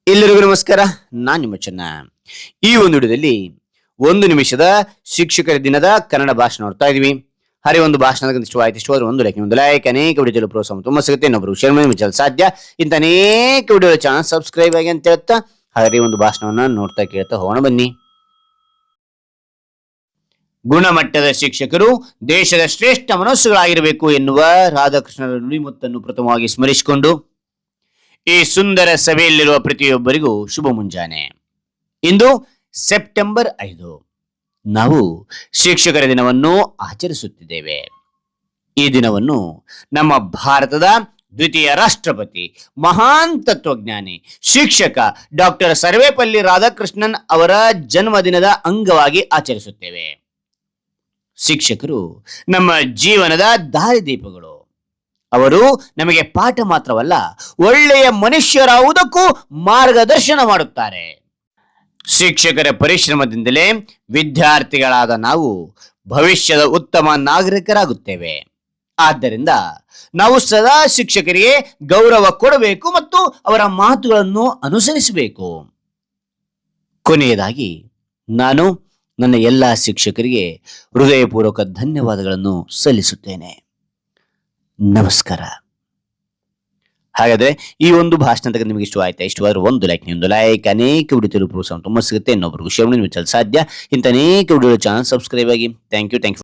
ಎಲ್ಲರಿಗೂ ನಮಸ್ಕಾರ. ನಾನ್ ನಿಮ್ಮ ಚೆನ್ನ. ಈ ಒಂದು ವಿಡಿಯೋದಲ್ಲಿ 1 ನಿಮಿಷದ ಶಿಕ್ಷಕರ ದಿನದ ಕನ್ನಡ ಭಾಷಣ ನೋಡ್ತಾ ಇದೀವಿ. ಹರಿ ಒಂದು ಭಾಷಣದ ಇಷ್ಟವಾಯ್ತು, ಇಷ್ಟವಾದ್ರೆ ಒಂದು ಲೈಕ್ ಅನೇಕ ವಿಡಿಯೋದಲ್ಲಿ ಪ್ರೋತ್ಸಾಹ ತುಂಬಾ ಸಿಗುತ್ತೆ. ಇನ್ನೊಬ್ರು ಶೇರ್ ಮಾಡಿ ಮುಚ್ಚಲು ಸಾಧ್ಯ. ಇಂಥ ಅನೇಕ ವಿಡಿಯೋ ಚಾನಲ್ ಸಬ್ಸ್ಕ್ರೈಬ್ ಆಗಿ ಅಂತ ಹೇಳ್ತಾ ಹರಿ ಒಂದು ಭಾಷಣವನ್ನ ನೋಡ್ತಾ ಕೇಳ್ತಾ ಹೋಗೋಣ ಬನ್ನಿ. ಗುಣಮಟ್ಟದ ಶಿಕ್ಷಕರು ದೇಶದ ಶ್ರೇಷ್ಠ ಮನಸ್ಸುಗಳಾಗಿರಬೇಕು ಎನ್ನುವ ರಾಧಾಕೃಷ್ಣರ ನುಡಿಮುತ್ತನ್ನು ಪ್ರಥಮವಾಗಿ ಸ್ಮರಿಸಿಕೊಂಡು ಈ ಸುಂದರ ಸಭೆಯಲ್ಲಿರುವ ಪ್ರತಿಯೊಬ್ಬರಿಗೂ ಶುಭ ಮುಂಜಾನೆ. ಇಂದು ಸೆಪ್ಟೆಂಬರ್ 5, ನಾವು ಶಿಕ್ಷಕರ ದಿನವನ್ನು ಆಚರಿಸುತ್ತಿದ್ದೇವೆ. ಈ ದಿನವನ್ನು ನಮ್ಮ ಭಾರತದ ದ್ವಿತೀಯ ರಾಷ್ಟ್ರಪತಿ, ಮಹಾನ್ ತತ್ವಜ್ಞಾನಿ, ಶಿಕ್ಷಕ ಡಾಕ್ಟರ್ ಸರ್ವೇಪಲ್ಲಿ ರಾಧಾಕೃಷ್ಣನ್ ಅವರ ಜನ್ಮದಿನದ ಅಂಗವಾಗಿ ಆಚರಿಸುತ್ತೇವೆ. ಶಿಕ್ಷಕರು ನಮ್ಮ ಜೀವನದ ದಾರಿದೀಪಗಳು. ಅವರು ನಮಗೆ ಪಾಠ ಮಾತ್ರವಲ್ಲ, ಒಳ್ಳೆಯ ಮನುಷ್ಯರಾಗುವುದಕ್ಕೂ ಮಾರ್ಗದರ್ಶನ ಮಾಡುತ್ತಾರೆ. ಶಿಕ್ಷಕರ ಪರಿಶ್ರಮದಿಂದಲೇ ವಿದ್ಯಾರ್ಥಿಗಳಾದ ನಾವು ಭವಿಷ್ಯದ ಉತ್ತಮ ನಾಗರಿಕರಾಗುತ್ತೇವೆ. ಆದ್ದರಿಂದ ನಾವು ಸದಾ ಶಿಕ್ಷಕರಿಗೆ ಗೌರವ ಕೊಡಬೇಕು ಮತ್ತು ಅವರ ಮಾತುಗಳನ್ನು ಅನುಸರಿಸಬೇಕು. ಕೊನೆಯದಾಗಿ ನಾನು ನನ್ನ ಎಲ್ಲ ಶಿಕ್ಷಕರಿಗೆ ಹೃದಯಪೂರ್ವಕ ಧನ್ಯವಾದಗಳನ್ನು ಸಲ್ಲಿಸುತ್ತೇನೆ. ನಮಸ್ಕಾರ. ಹಾಗಾದ್ರೆ ಈ ಒಂದು ಭಾಷಣ ನಿಮಗೆ ಇಷ್ಟವಾಯ್ತಾ? ಇಷ್ಟವಾದ್ರೆ ಒಂದು ಲೈಕ್ ಅನೇಕ ವಿಡಿಯೋ ಪ್ರೋತ್ಸಾಹ ತುಂಬಾ ಸಿಗುತ್ತೆ. ಇನ್ನೊಬ್ರು ಶೇರ್ ಮಾಡಿ ಸಾಧ್ಯ. ಇಂಥ ಅನೇಕ ವಿಡಿಯೋ ಚಾನಲ್ ಸಬ್ಸ್ಕ್ರೈಬ್ ಆಗಿ. Thank you.